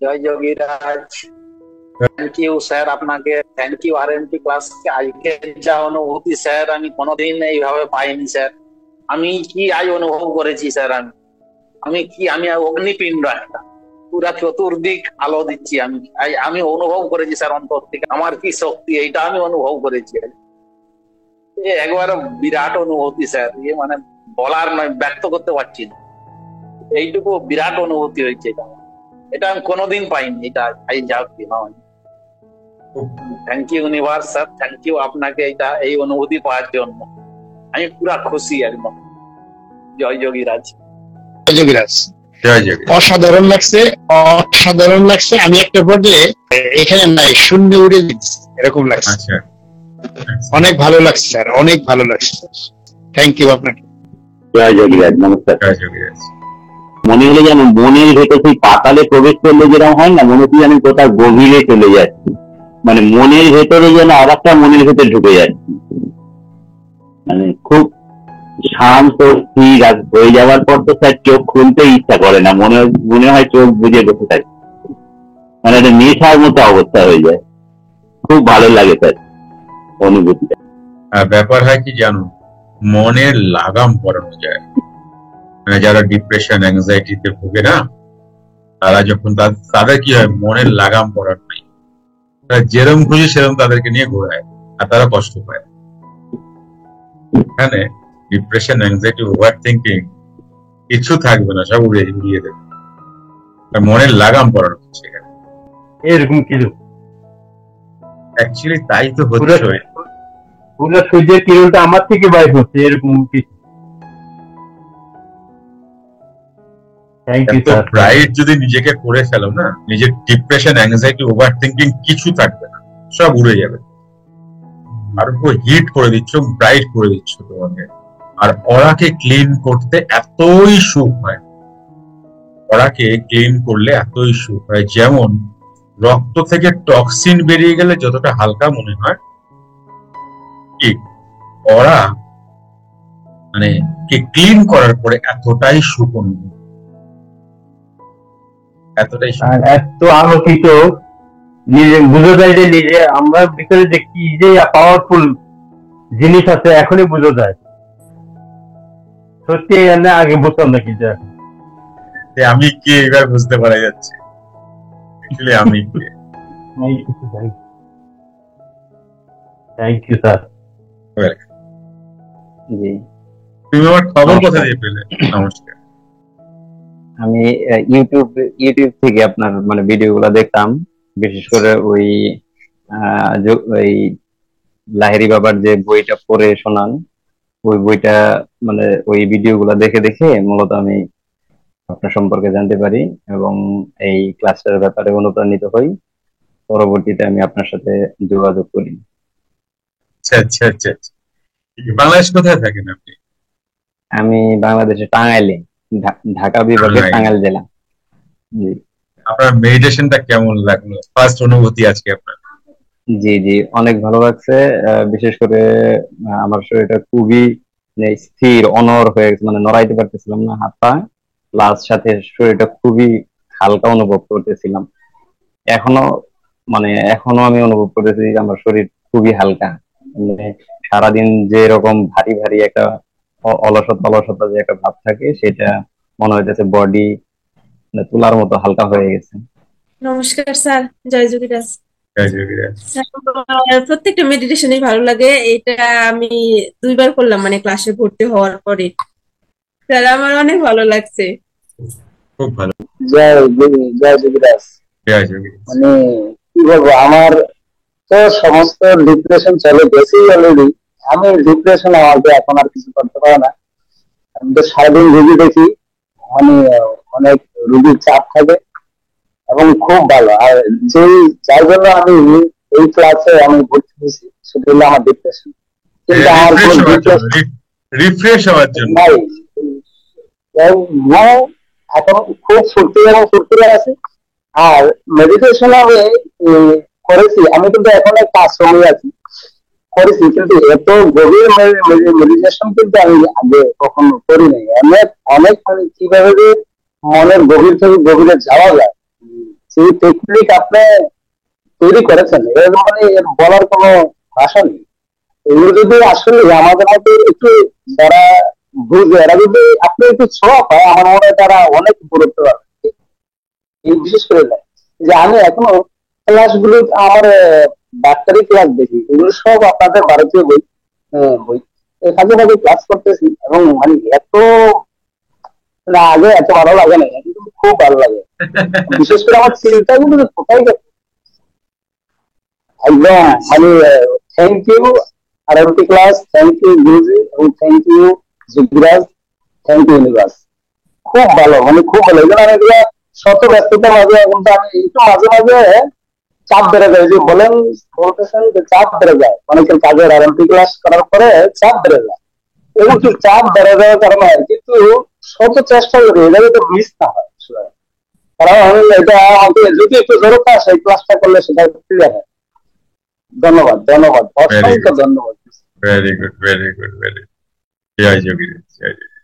Joy Yogiraj. Thank you sir, আপনাকে thank you. RMP ক্লাসকে আজকে যা অনুভূতি স্যার, আমি কোনোদিন এইভাবে পাইনি স্যার। আমি কি আজ অনুভব করেছি স্যার, আমি অগ্নিপিণ্ড একটা, পুরা চতুর্দিক আলো দিচ্ছি আমি। আমি অনুভব করেছি স্যার অন্তর থেকে আমার কি শক্তি, এইটা আমি অনুভব করেছি। একবারে বিরাট অনুভূতি স্যার, মানে বলার নয়, ব্যক্ত করতে পারছি না। এইটুকু বিরাট অনুভূতি হয়েছে এটা, এটা আমি কোনোদিন পাইনি। এটা যা পেলাম। Thank you universe sir, thank you আপনাকে এই অনুভূতি পাওয়ার জন্য। আমি পুরা খুশি একদম। জয় যোগীরাজ। জয় যোগীরাজ। অসাধারণ লাগছে, অসাধারণ লাগছে। আমি একটা পর্যায়ে এখানে নাই, শূন্য উড়ে দিচ্ছি এরকম লাগছে। অনেক ভালো লাগছে স্যার, অনেক ভালো লাগছে। থ্যাংক ইউ আপনাকে। জয় যোগীরাজ, নমস্কার। জয় যোগীরাজ। মনে হলো যেন মনের ভেতর সেই পাতালে প্রবেশ করলে যেরকম হয় না, মনে হচ্ছে যেন কোথাও গভীরে চলে যাচ্ছে, মানে মনের ভেতরে যেন আর একটা মনের ভেতরে ঢুকে যাচ্ছে, মানে খুব শান্ত স্থির হয়ে যাওয়ার পর তো স্যার চোখ খুলতে ইচ্ছা করে না, মনে হয় চোখ বুঝে বসে থাকে, মানে একটা নেশার মতো অবস্থা হয়ে যায়। খুব ভালো লাগে স্যার অনুভূতিটা। ব্যাপার হয় কি জানো, মনের লাগাম পরানো যায়। মানে যারা ডিপ্রেশন অ্যাংজাইটিতে ভোগে না, তারা যখন তাদের কি হয়, মনের লাগাম পরানো নাই, তারা যেরম খুঁজে সেরম তাদেরকে নিয়ে ঘোরায়, আর তারা কষ্ট পায়। এখানে ডিপ্রেশন অ্যাংজাইটি ওভার থিঙ্কিং কিছু থাকবে না, সব উড়িয়ে দেবে। মনের লাগাম পরানো হচ্ছে এখানে, এরকম কিছু অ্যাকচুয়ালি তাই তো হচ্ছে। পুরো সূর্যের কিরণটা আমার থেকে বাইর হচ্ছে, এরকম কিছু। ব্রাইট যদি নিজেকে করে ফেলো না, নিজের ডিপ্রেশন অ্যাংজাইটি ওভার থিঙ্কিং কিছু থাকবে না, সব উড়ে যাবে। আর উপর হিট করে দিচ্ছ, ব্রাইট করে দিচ্ছ তোমাকে। আর ওরাকে ক্লিন করতে এতই সুখ হয়, ওরাকে ক্লিন করলে এতই সুখ হয়। যেমন রক্ত থেকে টক্সিন বেরিয়ে গেলে যতটা হালকা মনে হয়, ঠিক ওরা মানে ক্লিন করার পরে এতটাই সুখ অনুভব, এতটাই এত আলোকিত, নিজে বুঝে যায় যে নিজে আমরা ভিতরে যে কি যে পাওয়ারফুল জিনিস আছে এখনই বুঝে যায়। সত্যি আগে বুঝতাম না কি, আমি কে এবার বুঝতে পারা যাচ্ছে আমি কে। Thank you sir. জি, তুমি আমার খবর কোথা দিয়ে পেলে? নমস্কার। আমি ইউটিউব থেকে আপনার মানে ভিডিও গুলা দেখতাম, বিশেষ করে ওই লাহিড়ী বাবার যে বইটা পড়ে শোনান, ওই বইটা মানে ওই ভিডিও গুলা দেখে দেখে মূলত আমি আপনার সম্পর্কে জানতে পারি এবং এই ক্লাসটার ব্যাপারে অনুপ্রাণিত হই। পরবর্তীতে আমি আপনার সাথে যোগাযোগ করি। আচ্ছা আচ্ছা আচ্ছা। বাংলাদেশ কোথায় থাকেন আপনি? আমি বাংলাদেশে টাঙ্গাইলে, ঢাকা বিভাগের টাঙ্গাইল জেলা। জি। আপনার মেডিটেশনটা কেমন লাগলো, ফার্স্ট অনুভূতি আজকে আপনার? জি জি, অনেক ভালো লাগছে। বিশেষ করে আমার শরীরটা খুবই স্থির, অনড় হয়ে গেছে, মানে নড়াইতে পারতেছিলাম না হাত পা, প্লাস সাথে শরীরটা খুবই হালকা অনুভব করতেছিলাম। এখনো আমি অনুভব করতেছি আমার শরীর খুবই হালকা। মানে সারাদিন যে রকম ভারী ভারী একটা অলসতা যে একটা ভাব থাকে, সেটা মনে হইতেছে বডি তুলার মতো হালকা হয়ে গেছে। নমস্কার স্যার, জয় যোগীরাজ। জয় প্রত্যেকটা মেডিটেশনই ভালো লাগে। এটা আমি 2 বার করলাম, মানে ক্লাসে ভর্তি হওয়ার পরে। স্যার আমার অনেক ভালো লাগছে। খুব ভালো। জয় যোগীরাজ। মানে কি বলবো, আমার তো সমস্ত ডিপ্রেশন চলে গেছে অলরেডি। আমি ডিপ্রেশন আমাকে এখন আর কিছু করতে পারে না। আমি তো সারাদিন রুগী দেখি, মানে অনেক রুগীর চাপ থাকে এবং খুব ভালো। আর যার জন্য আমি এই ক্লাসে আমি ভর্তি হয়েছি, সেটা হলো আমার ডিপ্রেশন। কিন্তু আমার রিফ্রেশ হওয়ার জন্য এখন খুব ফুর্তি আছে। আর মেডিটেশন আমি করেছি, আমি কিন্তু এখন একটা আশ্রমে আছি, করেছি, কিন্তু এত গভীর মেডিটেশন কিন্তু আমি আগে কখনো করি নাই। অনেক মানে কিভাবে যে মনের গভীর থেকে গভীরে যাওয়া যায়, সেই টেকনিক আপনি তৈরি করেছেন, এর মানে এর বলার কোনো ভাষা নেই। এগুলো যদি আসলে আমাদের মধ্যে একটু যারা বুঝে, এরা যদি আপনি একটু ছোঁয়া পায়, আমার মনে হয় তারা অনেক গুরুত্ব পাবে। এই বিশেষ করে দেয় যে আমি এখনো ক্লাসগুলো আমার ডাক্তারি ক্লাস দেখি, এগুলো সব আপনাদের ভারতীয় বই বই কাজে কাজে ক্লাস করতেছি, এবং মানে এত না আগে এত ভালো লাগে না, কিন্তু খুব ভালো লাগে। বিশেষ করে আমার চিন্তাগুলো যে কোথায় গেছে একদম মানে thank you RMT class, thank you Guruji, এবং thank you Yuvraj, thank you universe. খুব ভালো, মানে খুব ভালো। এই জন্য আমি এগুলো শত ব্যস্ততার মাঝে, কিন্তু আমি একটু মাঝে মাঝে চাপ বেড়ে যায়, যে বলেন বলতেছেন যে চাপ বেড়ে যায় অনেকের কাজের আরএমটি ক্লাস করার পরে চাপ বেড়ে যায়, এবং কি চাপ বেড়ে যাওয়ার কারণে কিন্তু শত চেষ্টা করি এটা যাতে মিস না হয়। কারণ এটা আমাকে যদি একটু জরুরত আসে এই ক্লাসটা করলে সেটা ক্লিয়ার হয়। ধন্যবাদ, ধন্যবাদ, ভেরি অসংখ্য গুড, ধন্যবাদ। Very good, very good, very জয় যোগী, জয় যোগী।